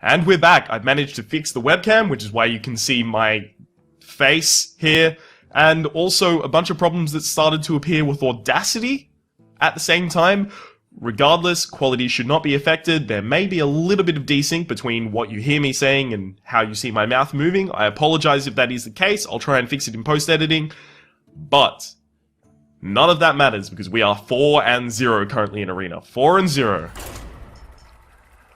And we're back. I've managed to fix the webcam, which is why you can see my face here, and also a bunch of problems that started to appear with Audacity at the same time. Regardless, quality should not be affected. There may be a little bit of desync between what you hear me saying and how you see my mouth moving. I apologize if that is the case. I'll try and fix it in post-editing. But none of that matters because we are 4-0 currently in Arena. 4-0.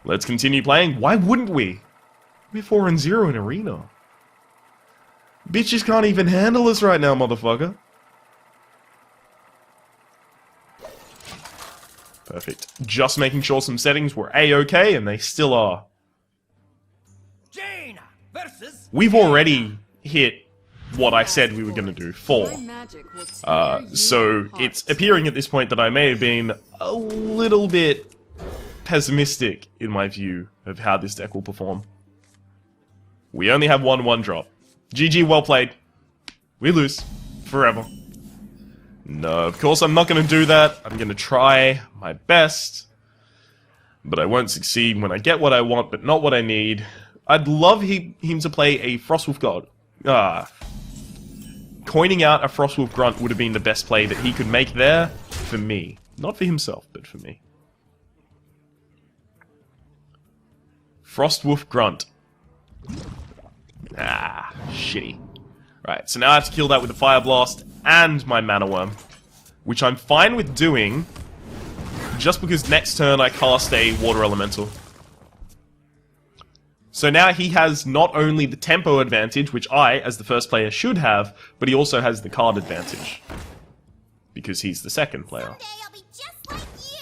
Let's continue playing. Why wouldn't we? We're 4-0 in Arena. Bitches can't even handle us right now, motherfucker. Perfect. Just making sure some settings were A-okay, and they still are. Jane versus We've already hit what I said we were going to do, 4. So it's appearing at this point that I may have been a little bit pessimistic in my view of how this deck will perform. We only have one drop. GG, well played. We lose. Forever. No, of course I'm not going to do that. I'm going to try my best. But I won't succeed when I get what I want, but not what I need. I'd love him to play a Frostwolf God. Coining out a Frostwolf Grunt would have been the best play that he could make there for me. Not for himself, but for me. Frostwolf Grunt. Shitty. Right, so now I have to kill that with a Fire Blast and my Mana Worm, which I'm fine with doing, just because next turn I cast a Water Elemental. So now he has not only the tempo advantage, which I, as the first player, should have, but he also has the card advantage, because he's the second player. Someday I'll be just like you.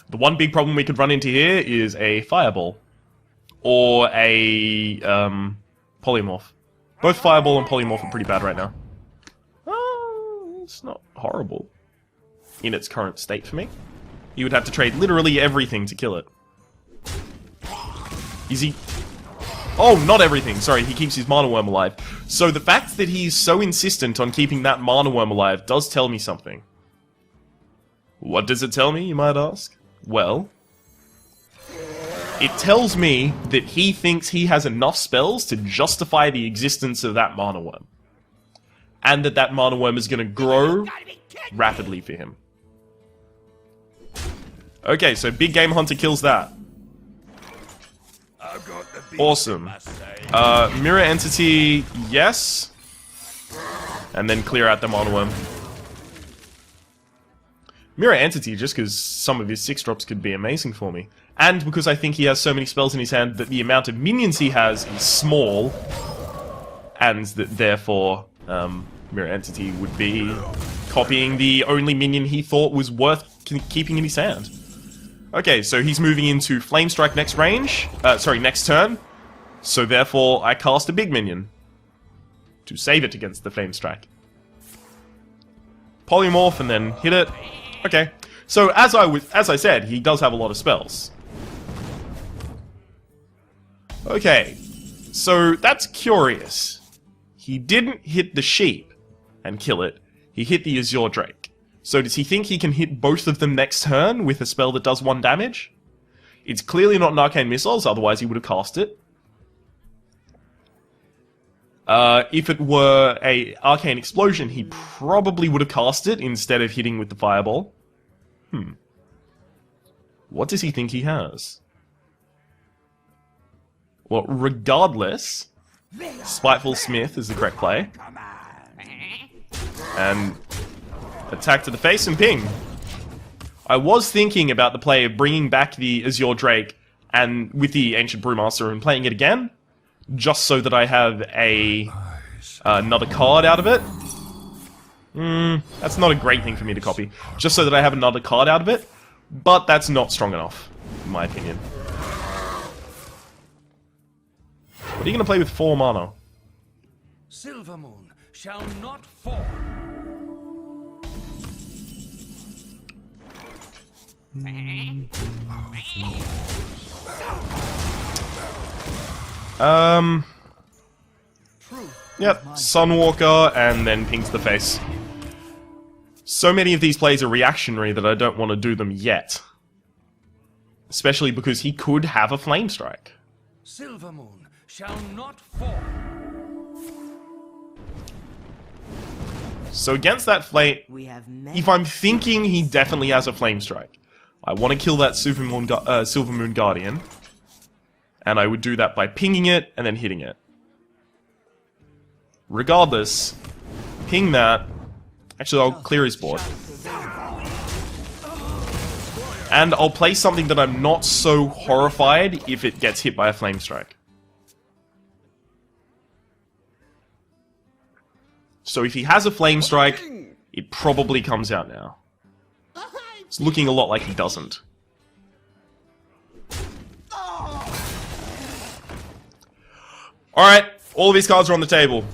The one big problem we could run into here is a Fireball. Or a Polymorph. Both Fireball and Polymorph are pretty bad right now. It's not horrible in its current state for me. You would have to trade literally everything to kill it. Is he... Oh, not everything. Sorry, he keeps his Mana Worm alive. So the fact that he's so insistent on keeping that Mana Worm alive does tell me something. What does it tell me, you might ask? Well, it tells me that he thinks he has enough spells to justify the existence of that Mana Worm. And that Mana Worm is going to grow rapidly for him. Okay, so Big Game Hunter kills that. Awesome. Mirror Entity, yes. And then clear out the Mana Worm. Mirror Entity, just because some of his 6-drops could be amazing for me. And because I think he has so many spells in his hand that the amount of minions he has is small. And that therefore, Mirror Entity would be copying the only minion he thought was worth keeping in his hand. Okay, so he's moving into Flame Strike next next turn. So therefore, I cast a big minion to save it against the Flame Strike. Polymorph and then hit it. Okay, so as I said, he does have a lot of spells. Okay, so that's curious. He didn't hit the sheep and kill it. He hit the Azure Drake. So does he think he can hit both of them next turn with a spell that does 1 damage? It's clearly not an Arcane Missiles, otherwise he would have cast it. If it were a Arcane Explosion, he probably would have cast it instead of hitting with the Fireball. What does he think he has? Well, regardless, Spiteful Smith is the correct play. And attack to the face and ping. I was thinking about the play of bringing back the Azure Drake and with the Ancient Brewmaster and playing it again, just so that I have another card out of it. That's not a great thing for me to copy. Just so that I have another card out of it, but that's not strong enough, in my opinion. What are you going to play with 4 mana? Silver Moon shall not fall. Yep, Sunwalker, and then pings the face. So many of these plays are reactionary that I don't want to do them yet. Especially because he could have a Flame Strike. Silvermoon shall not fall. So against that flame, if I'm thinking he definitely has a Flame Strike, I want to kill that Silvermoon Guardian. And I would do that by pinging it and then hitting it. Regardless, ping that. Actually, I'll clear his board. And I'll play something that I'm not so horrified if it gets hit by a Flame Strike. So if he has a Flame Strike, it probably comes out now. It's looking a lot like he doesn't. Alright, all of these cards are on the table.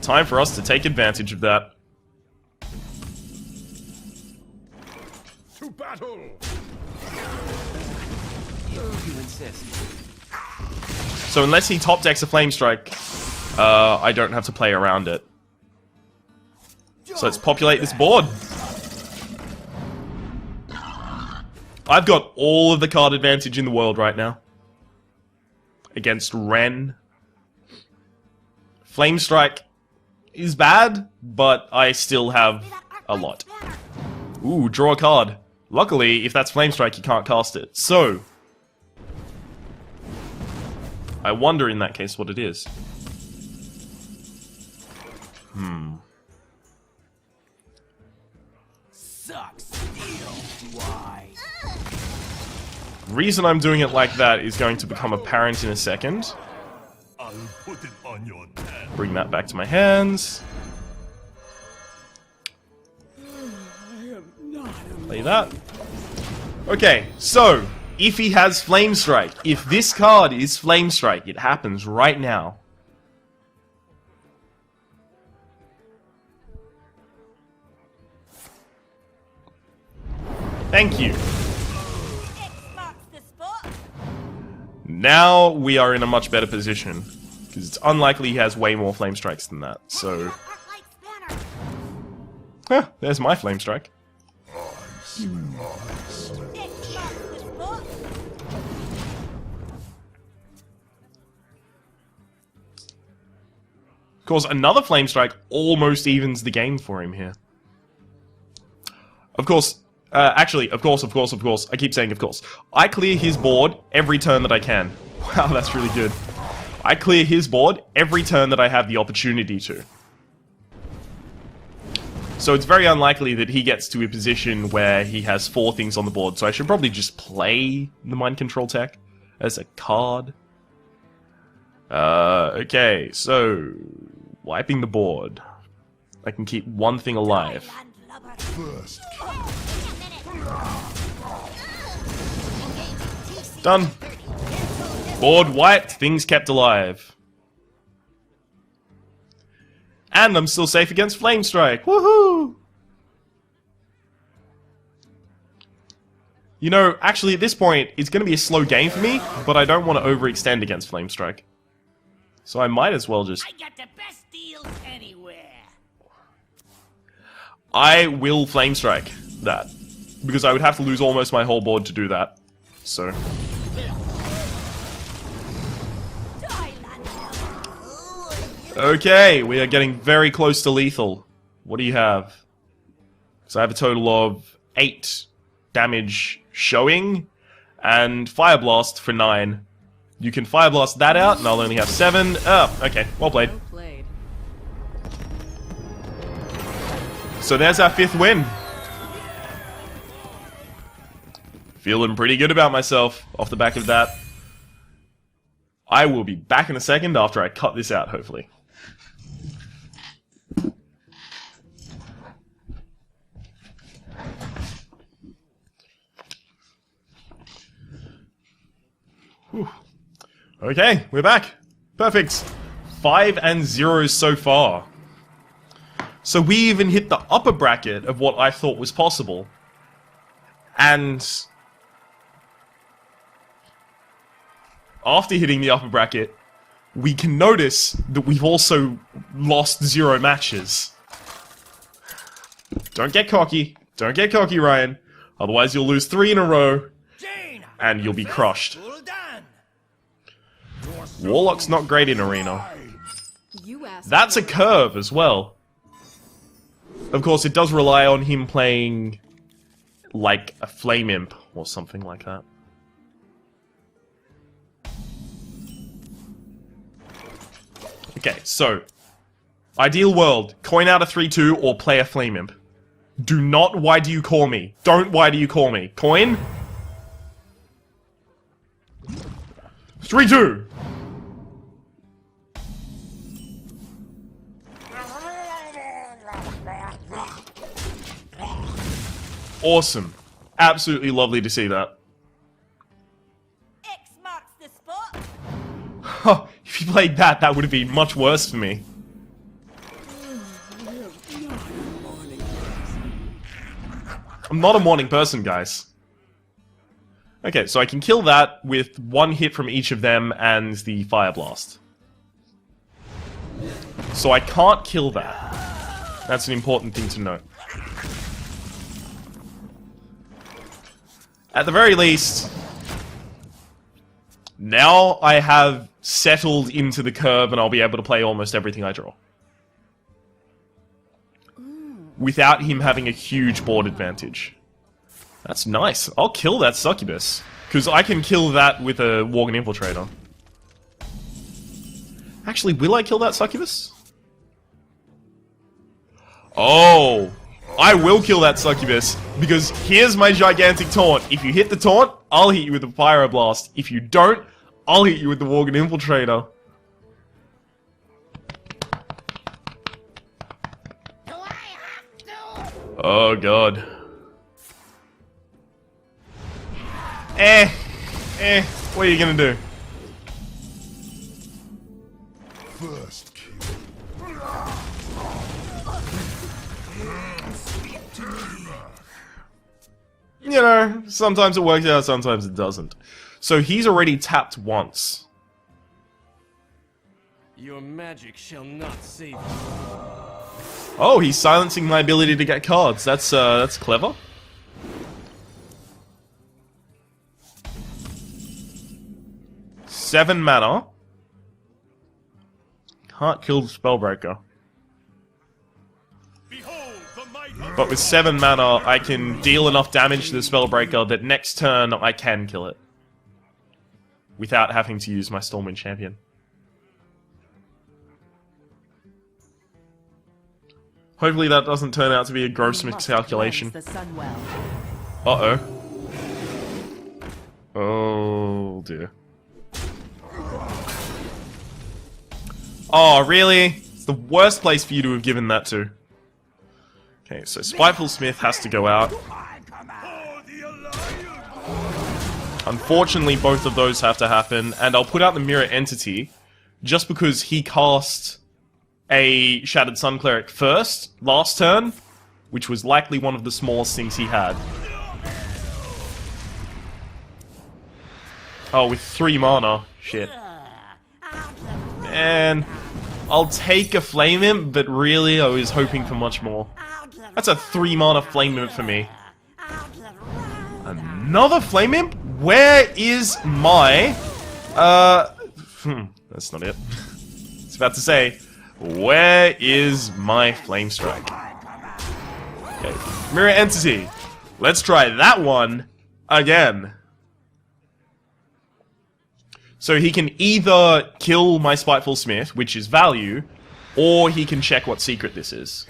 Time for us to take advantage of that. To battle! You insist. So unless he top decks a Flame Strike, I don't have to play around it. So let's populate this board. I've got all of the card advantage in the world right now. Against Ren. Flame Strike is bad, but I still have a lot. Ooh, draw a card. Luckily, if that's Flame Strike, you can't cast it. So, I wonder in that case what it is. Sucks. Why? Reason I'm doing it like that is going to become apparent in a second. I'll put it on your tab. Bring that back to my hands. Play that. Okay, so, if he has Flame Strike, if this card is Flame Strike, it happens right now. Thank you. Now we are in a much better position. Because it's unlikely he has way more Flame Strikes than that, so... Huh, there's my Flame Strike. Of course, another Flame Strike almost evens the game for him here. Of course, of course, I keep saying of course. I clear his board every turn that I can. Wow, that's really good. I clear his board every turn that I have the opportunity to. So it's very unlikely that he gets to a position where he has 4 things on the board, so I should probably just play the Mind Control tech as a card. Okay, so... wiping the board. I can keep one thing alive. First. Done. Board wiped, things kept alive. And I'm still safe against Flame Strike. Woohoo! You know, actually at this point, it's going to be a slow game for me, but I don't want to overextend against Flame Strike. So I might as well just... I got the best deals anywhere. I will Flame Strike that. Because I would have to lose almost my whole board to do that. So... okay, we are getting very close to lethal. What do you have? So I have a total of 8 damage showing, and Fire Blast for 9. You can Fire Blast that out, and I'll only have 7. Oh, okay, well played. So there's our 5th win. Feeling pretty good about myself off the back of that. I will be back in a second after I cut this out, hopefully. Whew. Okay, we're back. Perfect. 5 and 0 so far. So we even hit the upper bracket of what I thought was possible. And... after hitting the upper bracket, we can notice that we've also lost 0 matches. Don't get cocky. Don't get cocky, Ryan. Otherwise you'll lose 3 in a row, Jaina, and you'll be crushed. full done. Warlock's not great in Arena. You asked. That's a curve as well. Of course, it does rely on him playing like a Flame Imp or something like that. Okay, so ideal world, coin out a 3-2 or play a Flame Imp. Do not why do you call me. Don't why do you call me. Coin. 3-2. Awesome. Absolutely lovely to see that. X marks the spot. Huh, if you played that, that would have been much worse for me. I'm not a morning person, guys. Okay, so I can kill that with 1 hit from each of them and the Fire Blast. So I can't kill that. That's an important thing to note. At the very least, now I have settled into the curve and I'll be able to play almost everything I draw. Without him having a huge board advantage. That's nice. I'll kill that Succubus. Because I can kill that with a Worgen Infiltrator. Actually, will I kill that Succubus? Oh! I will kill that Succubus, because here's my gigantic taunt. If you hit the taunt, I'll hit you with the Pyroblast. If you don't, I'll hit you with the Worgen Infiltrator. Oh god. What are you gonna do? First kill. You know, sometimes it works out, sometimes it doesn't. So he's already tapped once. Your magic shall not save you. Oh, he's silencing my ability to get cards. That's clever. Seven mana. Can't kill the Spellbreaker. Behold the mighty. But with 7 mana, I can deal enough damage to the Spellbreaker that next turn I can kill it. Without having to use my Stormwind Champion. Hopefully that doesn't turn out to be a gross miscalculation. Uh-oh. Oh, dear. Oh, really? It's the worst place for you to have given that to. Okay, so Spiteful Smith has to go out. For the Alliance. Unfortunately, both of those have to happen, and I'll put out the Mirror Entity, just because he cast a Shattered Sun Cleric first, last turn, which was likely one of the smallest things he had. Oh, with 3 mana. Shit. And I'll take a Flame Imp, but really I was hoping for much more. That's a 3 mana Flame Imp for me. Another Flame Imp? Where is my... that's not it. I was about to say, where is my Flame Strike? Okay, Mirror Entity. Let's try that one again. So he can either kill my Spiteful Smith, which is value, or he can check what secret this is.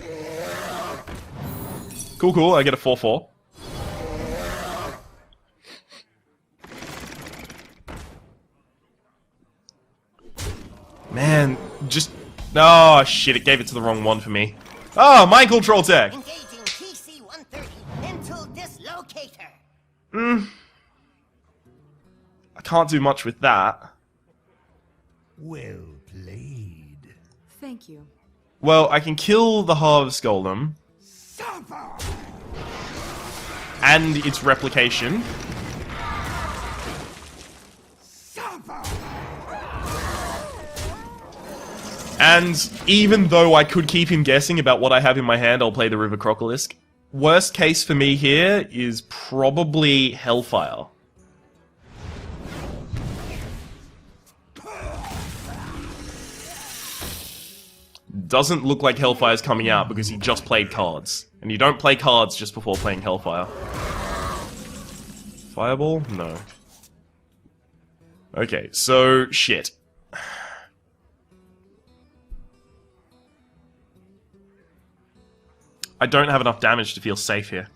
Cool, cool, I get a 4/4. Man, just... Oh, shit, it gave it to the wrong one for me. Oh, Mind Control Tech! Engaging TC-130 mental dislocator. I can't do much with that. Well played. Thank you. Well, I can kill the Harvest Golem. And its replication. And even though I could keep him guessing about what I have in my hand, I'll play the River Crocolisk. worst case for me here is probably Hellfire. Doesn't look like Hellfire's coming out because he just played cards. And you don't play cards just before playing Hellfire. Fireball? No. Okay, so shit. I don't have enough damage to feel safe here.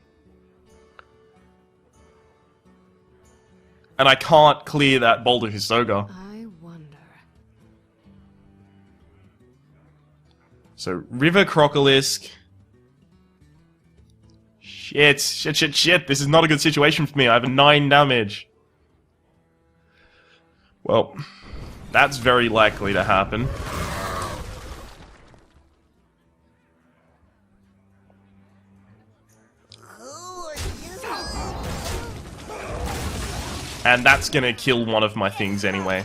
And I can't clear that Boulder Hisoga. I wonder. So, River Crocolisk. Shit, shit, shit, shit. This is not a good situation for me. I have a 9 damage. Well, that's very likely to happen. And that's gonna kill one of my things anyway.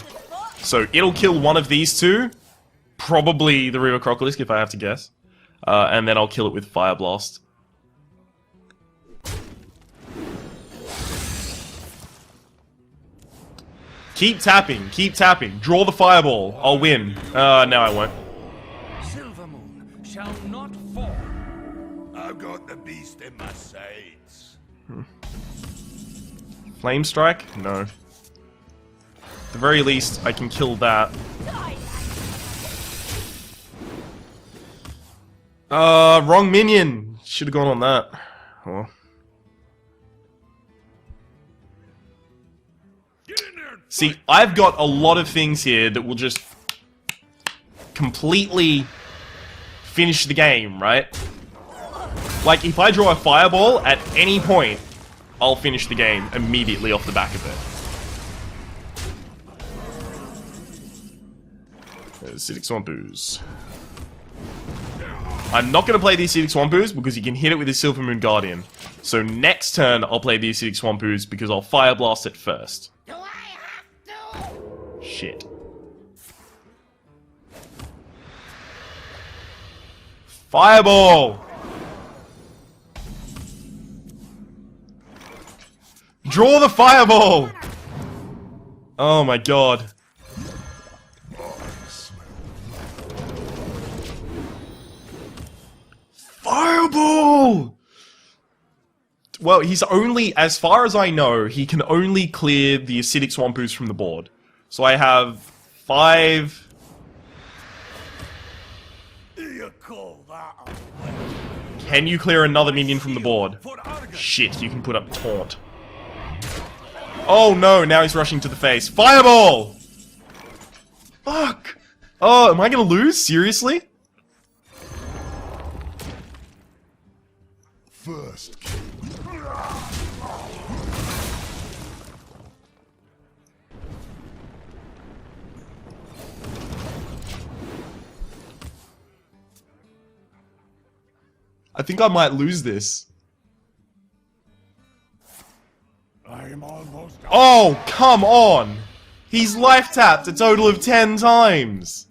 So it'll kill one of these two. Probably the River Crocolisk, if I have to guess. And then I'll kill it with Fire Blast. Keep tapping, keep tapping. Draw the Fireball. I'll win. No, I won't. Silvermoon shall not fall. I've got the beast in my sights. Flame Strike? No. At the very least, I can kill that. Wrong minion! Should have gone on that. Oh. Get in there and See, I've got a lot of things here that will just completely finish the game, right? Like, if I draw a Fireball at any point, I'll finish the game immediately off the back of it. Acidic Swampooze. I'm not going to play the Acidic Swampooze because he can hit it with his Silver Moon Guardian. So next turn, I'll play the Acidic Swampooze because I'll Fire Blast it first. Do I have to? Shit. Fireball! Draw the Fireball! Oh my god. Fireball! Well, he's only, as far as I know, he can only clear the Acidic Swampooze from the board. So I have 5... you call that Can you clear another minion from the board? Shit, you can put up Taunt. Oh no, now he's rushing to the face. Fireball! Fuck! Oh, am I gonna lose? Seriously? first kill? I think I might lose this. I'm almost out. Oh, come on! He's life tapped a total of 10 times!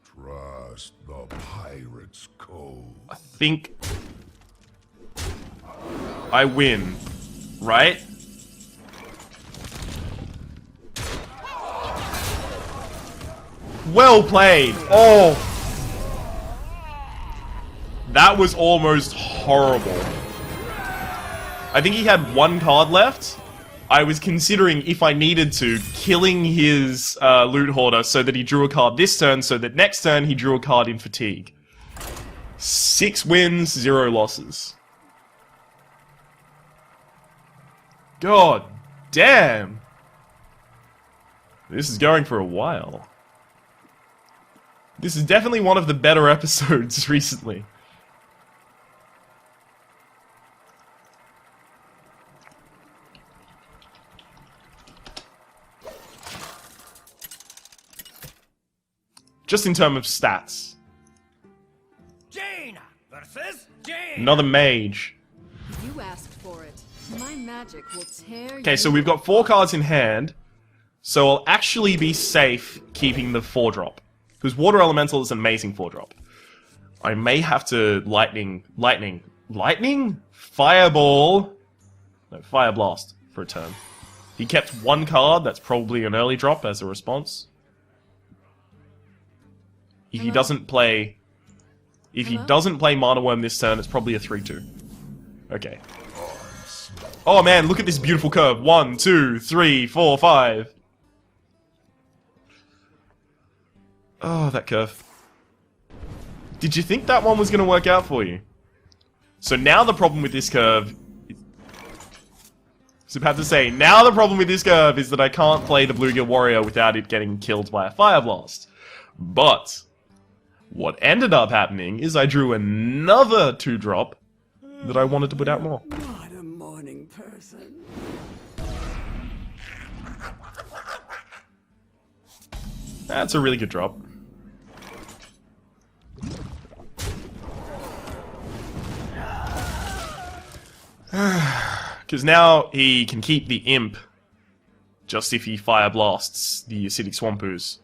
Trust the pirate's code. I think I win, right? Well played! Oh! That was almost horrible. I think he had one card left. I was considering, if I needed to, killing his loot hoarder so that he drew a card this turn, so that next turn he drew a card in fatigue. 6 wins, 0 losses. God damn! This is going for a while. This is definitely one of the better episodes recently. Just in terms of stats. Jaina versus Jaina. Another mage. You asked for it. My magic will tear Okay, so we've got 4 cards in hand. So I'll actually be safe keeping the 4-drop. Because Water Elemental is an amazing 4-drop. I may have to Fireball? No, Fire Blast for a turn. He kept one card, that's probably an early drop as a response. If he doesn't play... If he doesn't play Mana Worm this turn, it's probably a 3-2. Okay. Oh man, look at this beautiful curve. 1, 2, 3, 4, 5. Oh, that curve. Did you think that one was going to work out for you? So now the problem with this curve... So I have to say, now the problem with this curve is that I can't play the Bluegill Warrior without it getting killed by a Fire Blast. But... what ended up happening is I drew another 2-drop that I wanted to put out more. Not a morning person. That's a really good drop. Because now he can keep the Imp just if he Fire Blasts the Acidic Swampoos.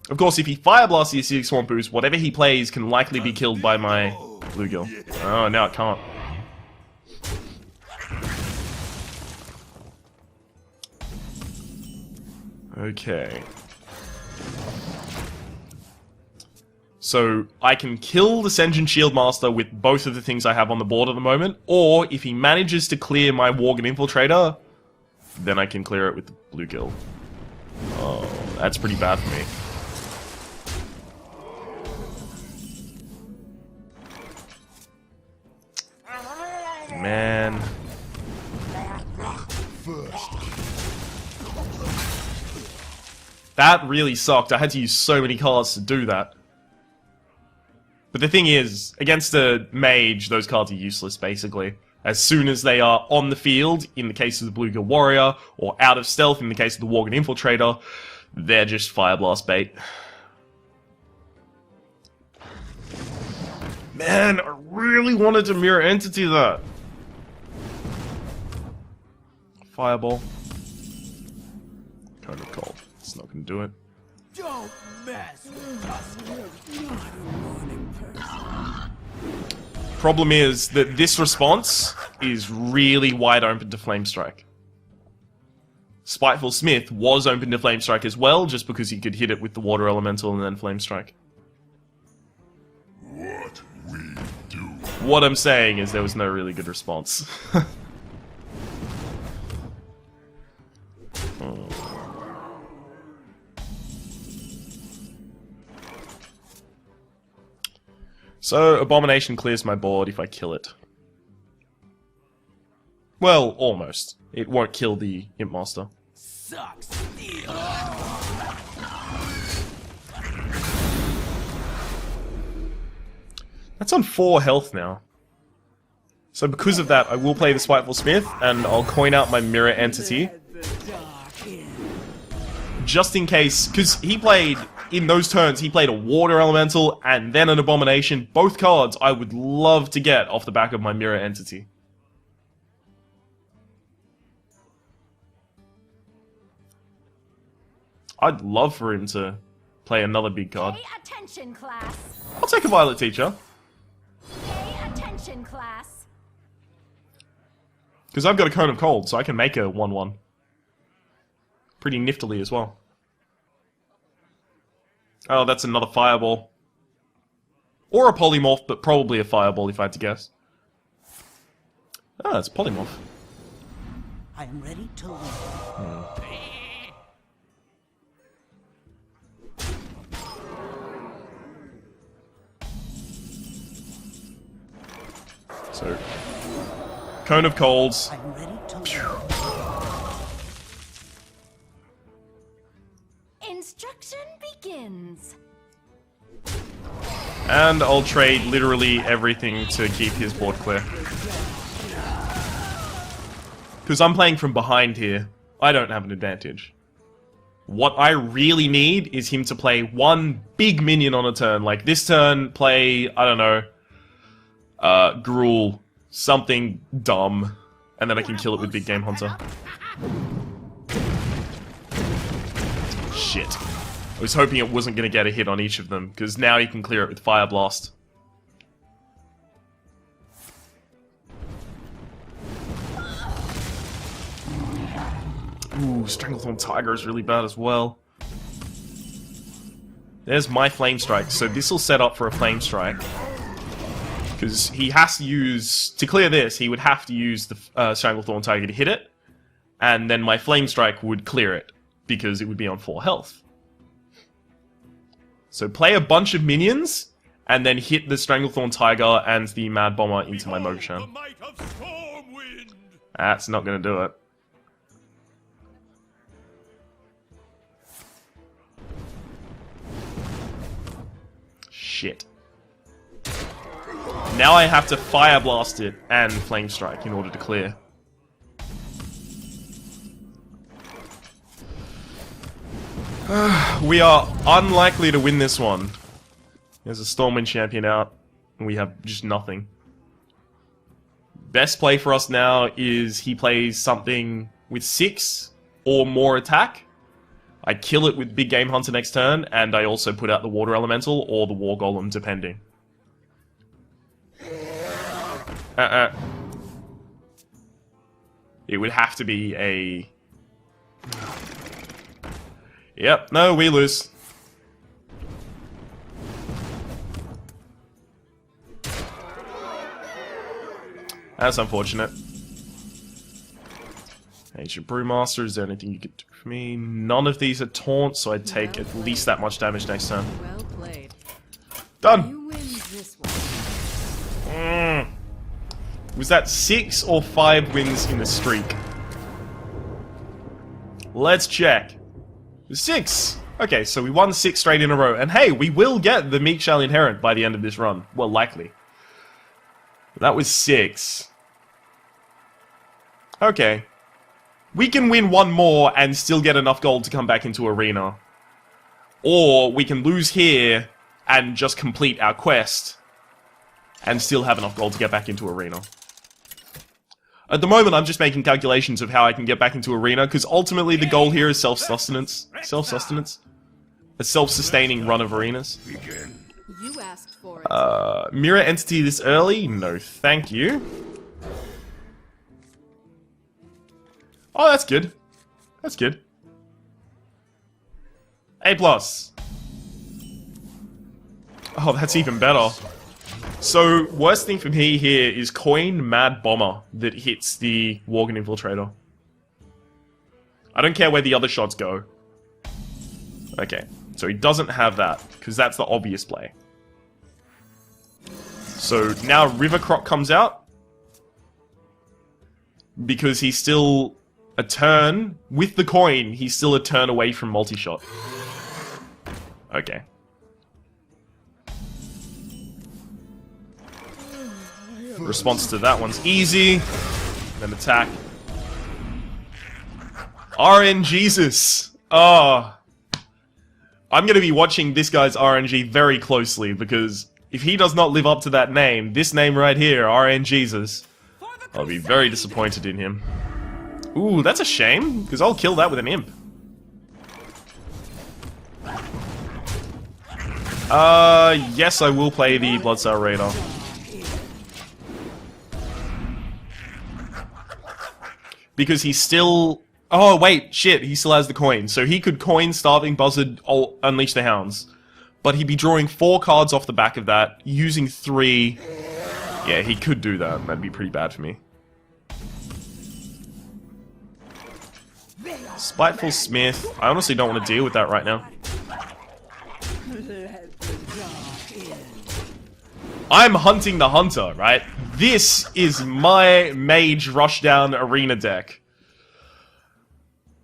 Of course, if he Fire Blasts the Acidic Swampoos, whatever he plays can likely be killed by my Bluegill. Oh, now it can't. Okay. So, I can kill the Sen'jin Shieldmaster with both of the things I have on the board at the moment, or if he manages to clear my Worgen Infiltrator, then I can clear it with the Bluegill. Oh, that's pretty bad for me. Man. That really sucked. I had to use so many cards to do that. But the thing is, against a mage, those cards are useless, basically. As soon as they are on the field, in the case of the Bluegill Warrior, or out of stealth, in the case of the Worgen Infiltrator, they're just Fire Blast bait. Man, I really wanted to Mirror Entity that. Fireball. Kind of cold. It's not gonna do it. Don't mess with us. Not a morning person. Problem is that this response is really wide open to Flame Strike. Spiteful Smith was open to Flame Strike as well, just because he could hit it with the Water Elemental and then Flame Strike. What we do. What I'm saying is there was no really good response. So, Abomination clears my board if I kill it. Well, almost. It won't kill the Imp Master. Sucks. That's on 4 health now. So because of that, I will play the Spiteful Smith, and I'll coin out my Mirror Entity. Just in case, because he played, in those turns, he played a Water Elemental and then an Abomination. Both cards I would love to get off the back of my Mirror Entity. I'd love for him to play another big card. Pay attention, class. I'll take a Violet Teacher. Pay attention, class. Because I've got a Cone of Cold, so I can make a 1-1. Pretty niftily as well. Oh, that's another Fireball. Or a Polymorph, but probably a Fireball if I had to guess. Oh, that's a Polymorph. I am ready to leave. So, Cone of Colds. I am ready to leave. Instruction begins. And I'll trade literally everything to keep his board clear. Because I'm playing from behind here. I don't have an advantage. What I really need is him to play one big minion on a turn. Like this turn, play, I don't know, Gruul, something dumb, and then I can kill it with Big Game Hunter. Shit. I was hoping it wasn't going to get a hit on each of them, because now you can clear it with Fire Blast. Ooh, Stranglethorn Tiger is really bad as well. There's my Flame Strike, so this will set up for a Flame Strike. Because he has to use... To clear this, he would have to use the Stranglethorn Tiger to hit it. And then my Flame Strike would clear it, because it would be on 4 health. So play a bunch of minions, and then hit the Stranglethorn Tiger and the Mad Bomber into my Mogoshan. That's not going to do it. Shit. Now I have to Fire Blast it and Flame Strike in order to clear. We are unlikely to win this one. There's a Stormwind champion out, and we have just nothing. Best play for us now is he plays something with 6 or more attack. I kill it with Big Game Hunter next turn, and I also put out the Water Elemental or the War Golem, depending. It would have to be a... Yep, no, we lose. That's unfortunate. Ancient Brewmaster, is there anything you could do for me? None of these are taunt, so I'd take at least that much damage next turn. Well played. Done! You win this one. Was that 6 or 5 wins in the streak? Let's check. 6! Okay, so we won 6 straight in a row. And hey, we will get the Meek Shall Inherit by the end of this run. Well, likely. That was 6. Okay. We can win 1 more and still get enough gold to come back into Arena. Or we can lose here and just complete our quest and still have enough gold to get back into Arena. At the moment, I'm just making calculations of how I can get back into Arena, because ultimately the goal here is self-sustenance. Self-sustenance? A self-sustaining run of arenas. You asked for it. Mirror Entity this early? No, thank you. Oh, that's good. That's good. A+. Oh, that's even better. So, worst thing for me here is Coin Mad Bomber that hits the Worgen Infiltrator. I don't care where the other shots go. Okay, so he doesn't have that, because that's the obvious play. So, now River Croc comes out. Because he's still a turn, with the coin, he's still a turn away from multi-shot. Okay. Response to that one's easy. Then attack. RNGesus! Oh. I'm gonna be watching this guy's RNG very closely, because if he does not live up to that name, this name right here, RNGesus, I'll be very disappointed in him. Ooh, that's a shame, because I'll kill that with an imp. Yes, I will play the Bloodstar Raider. Because he's still... Oh, wait, shit, he still has the coin. So he could coin Starving Buzzard, Unleash the Hounds. But he'd be drawing 4 cards off the back of that, using 3... Yeah, he could do that. That'd be pretty bad for me. Spiteful Smith. I honestly don't want to deal with that right now. I'm hunting the hunter, right? This is my Mage Rushdown Arena deck.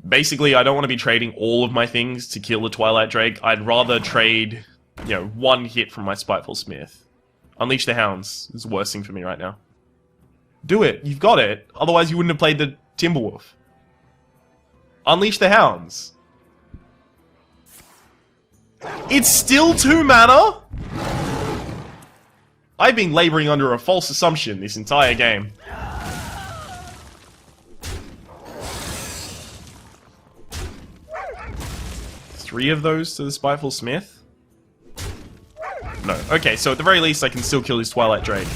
Basically, I don't want to be trading all of my things to kill the Twilight Drake. I'd rather trade, 1 hit from my Spiteful Smith. Unleash the Hounds is the worst thing for me right now. Do it. You've got it. Otherwise, you wouldn't have played the Timberwolf. Unleash the Hounds. It's still 2 mana? I've been laboring under a false assumption this entire game. 3 of those to the Spiteful Smith? No. Okay, so at the very least I can still kill his Twilight Drake.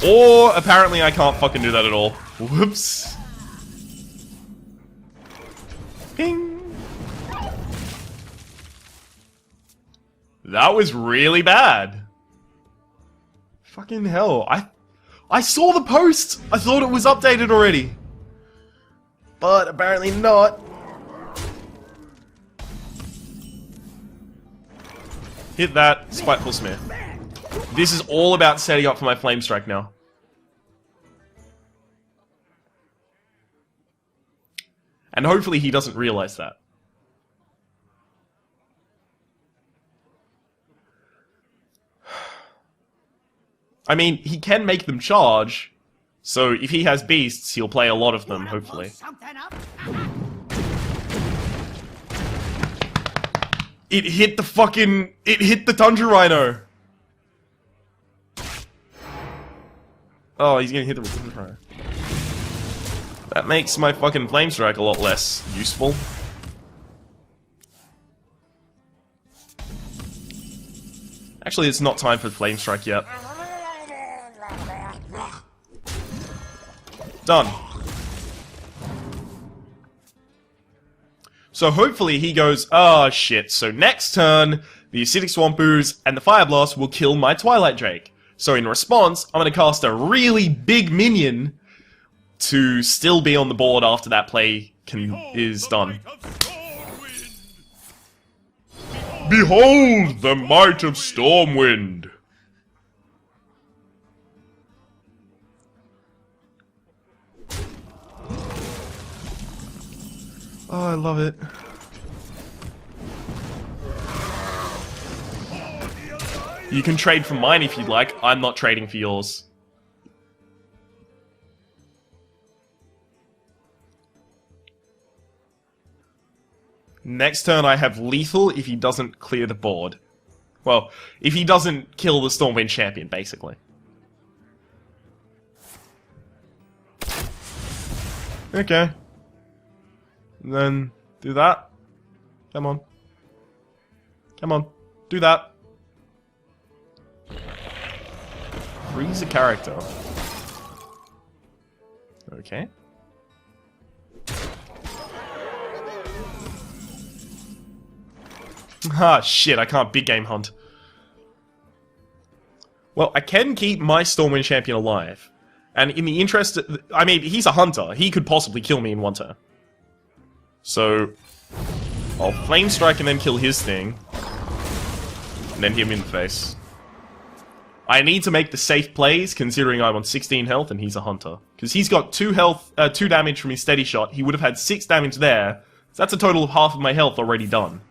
Or, apparently I can't fucking do that at all. Whoops. Ping. That was really bad. Fucking hell. I saw the post! I thought it was updated already. But apparently not. Hit that, Spiteful Smith. This is all about setting up for my Flame Strike now. And hopefully he doesn't realize that. I mean, he can make them charge, so if he has beasts, he'll play a lot of them, hopefully. It hit the fucking... It hit the Tundra Rhino! Oh, he's gonna hit the Tundra Rhino. That makes my fucking Flame Strike a lot less useful. Actually, it's not time for Flame Strike yet. Done. So hopefully he goes, oh shit, so next turn, the Acidic Swamp Ooze and the Fire Blast will kill my Twilight Drake. So in response, I'm going to cast a really big minion to still be on the board after that play is done. Behold the might of Stormwind! Oh, I love it. You can trade for mine if you'd like. I'm not trading for yours. Next turn I have lethal if he doesn't clear the board. Well, if he doesn't kill the Stormwind champion, basically. Okay. And then do that. Come on. Come on. Do that. Freeze a character. Okay. Ah, shit, I can't big game hunt. Well, I can keep my Stormwind champion alive. And in the interest... I mean, he's a hunter. He could possibly kill me in one turn. So... I'll Flame Strike and then kill his thing. And then hit him in the face. I need to make the safe plays, considering I'm on 16 health and he's a hunter. Because he's got 2 damage from his steady shot. He would have had 6 damage there. So that's a total of half of my health already done.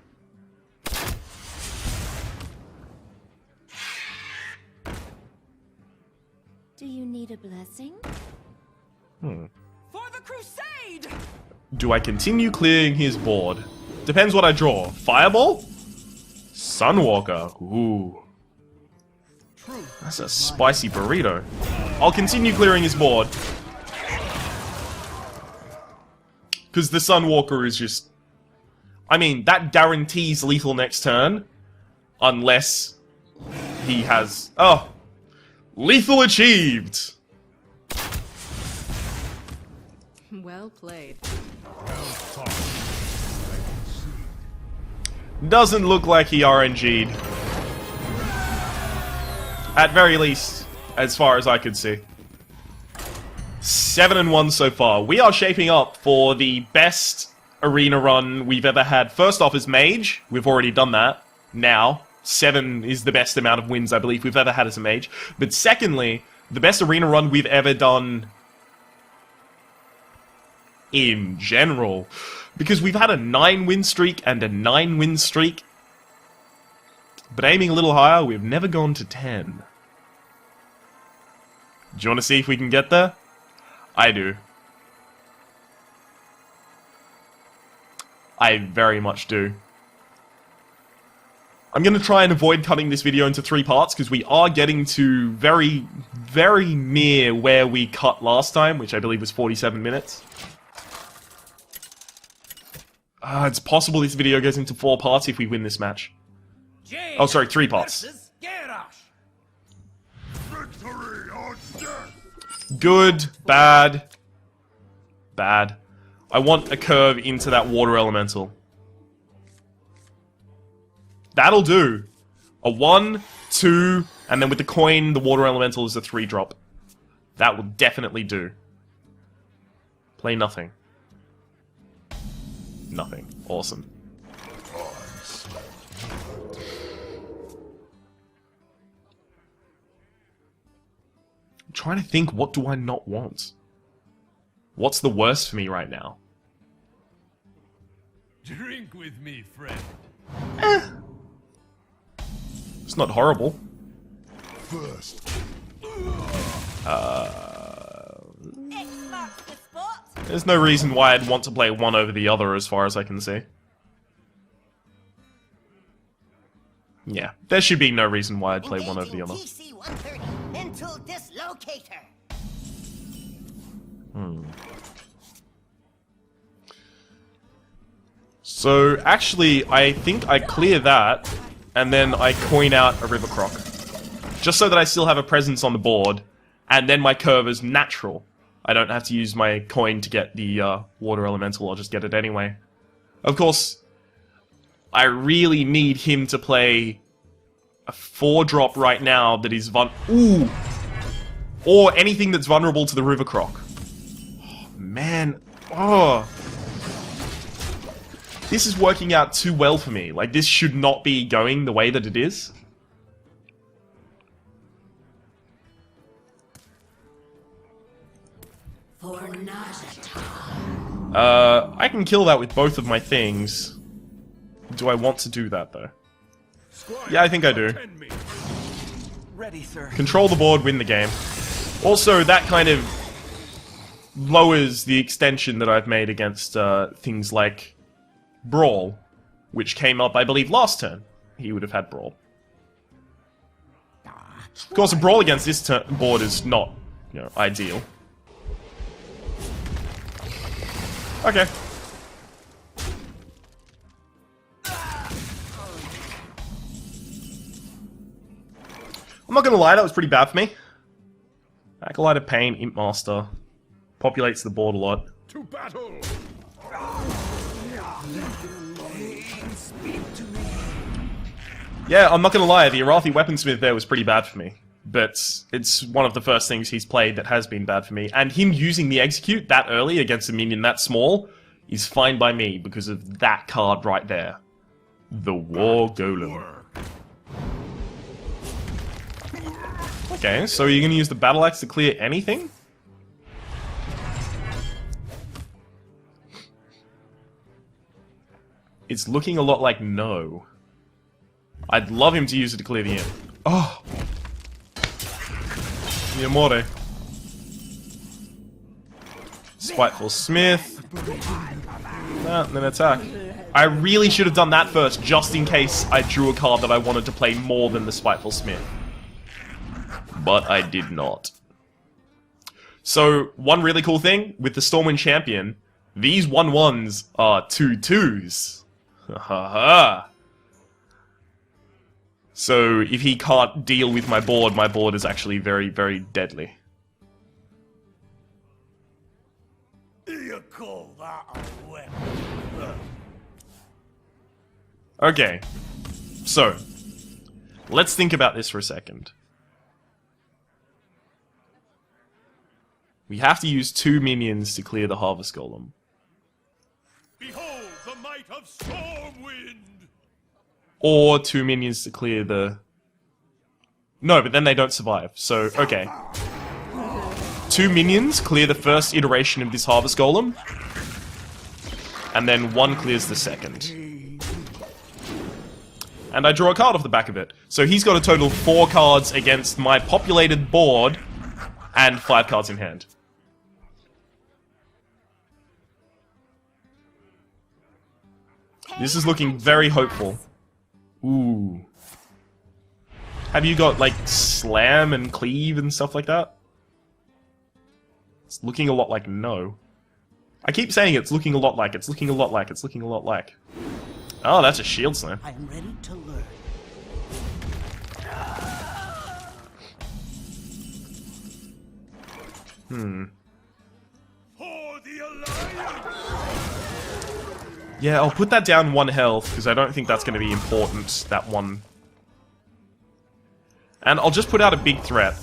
Do you need a blessing? For the crusade! Do I continue clearing his board? Depends what I draw. Fireball? Sunwalker. Ooh. That's a spicy burrito. I'll continue clearing his board. Because the Sunwalker is just... I mean, that guarantees lethal next turn. Unless he has... Oh! Lethal achieved! Well played. Doesn't look like he RNG'd. At very least, as far as I could see. 7-1 so far. We are shaping up for the best arena run we've ever had. First off is Mage. We've already done that. Now, 7 is the best amount of wins I believe we've ever had as a Mage. But secondly, the best arena run we've ever done in general. Because we've had a 9-win streak and a 9-win streak. But aiming a little higher, we've never gone to 10. Do you want to see if we can get there? I do. I very much do. I'm going to try and avoid cutting this video into 3 parts, because we are getting to very, very near where we cut last time, which I believe was 47 minutes. It's possible this video goes into 4 parts if we win this match. Oh, sorry, 3 parts. Victory or death! Good, bad, bad. I want a curve into that water elemental. That'll do. A 1, 2, and then with the coin, the water elemental is a 3-drop. That will definitely do. Play nothing. Nothing. Awesome. I'm trying to think, what do I not want? What's the worst for me right now? Drink with me, friend. It's not horrible. First. There's no reason why I'd want to play one over the other as far as I can see. Yeah, there should be no reason why I'd play one over the other. So, actually, I think I clear that, and then I coin out a River Croc. Just so that I still have a presence on the board, and then my curve is natural. I don't have to use my coin to get the water elemental, I'll just get it anyway. Of course, I really need him to play a 4-drop right now that is Ooh! Or anything that's vulnerable to the River Croc. Oh, man. Oh. This is working out too well for me. Like, this should not be going the way that it is. I can kill that with both of my things. Do I want to do that, though? Yeah, I think I do. Ready, sir. Control the board, win the game. Also, that kind of lowers the extension that I've made against things like Brawl, which came up, I believe, last turn. He would have had Brawl. Of course, a Brawl against this board is not, you know, ideal. Okay. I'm not gonna lie, that was pretty bad for me. Acolyte of Pain, Imp Master. Populates the board a lot. To battle! Yeah, I'm not gonna lie, the Arathi Weaponsmith there was pretty bad for me. But it's one of the first things he's played that has been bad for me. And him using the Execute that early against a minion that small is fine by me because of that card right there. The War Golem. Okay, so you're gonna use the Battle Axe to clear anything? It's looking a lot like no. I'd love him to use it to clear the end. Oh! Amore. Spiteful Smith. And then attack. I really should have done that first, just in case I drew a card that I wanted to play more than the Spiteful Smith. But I did not. So, one really cool thing, with the Stormwind Champion, these 1/1s are 2/2s. Ha ha. So, if he can't deal with my board is actually very, very deadly. You call that a weapon? Okay. So, let's think about this for a second. We have to use 2 minions to clear the Harvest Golem. Behold the might of Stormwind! Or 2 minions to clear the... No, but then they don't survive. So, okay. 2 minions clear the first iteration of this Harvest Golem. And then 1 clears the second. And I draw a card off the back of it. So he's got a total of 4 cards against my populated board, and 5 cards in hand. This is looking very hopeful. Ooh. Have you got, like, slam and cleave and stuff like that? It's looking a lot like no. I keep saying it's looking a lot like, it's looking a lot like, it's looking a lot like. Oh, that's a shield slam. I am ready to learn. For the Alliance! Yeah, I'll put that down 1 health, because I don't think that's going to be important, that one. And I'll just put out a big threat.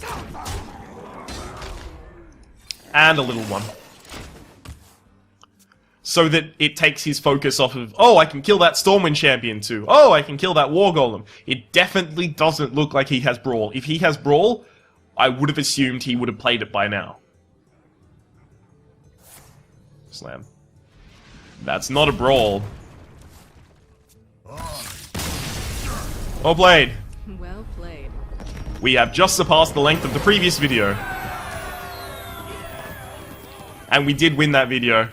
And a little one. So that it takes his focus off of, oh, I can kill that Stormwind champion too. Oh, I can kill that War Golem. It definitely doesn't look like he has Brawl. If he has Brawl, I would have assumed he would have played it by now. Slam. That's not a Brawl. Oh, Blade. Well played. We have just surpassed the length of the previous video. And we did win that video.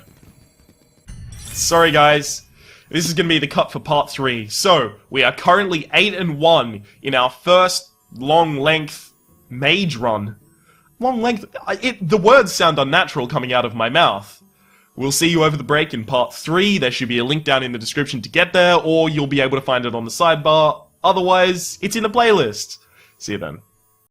Sorry guys, this is going to be the cut for part 3. So, we are currently 8-1 in our first long-length mage run. Long-length... the words sound unnatural coming out of my mouth. We'll see you over the break in part 3. There should be a link down in the description to get there, or you'll be able to find it on the sidebar. Otherwise, it's in a playlist. See you then.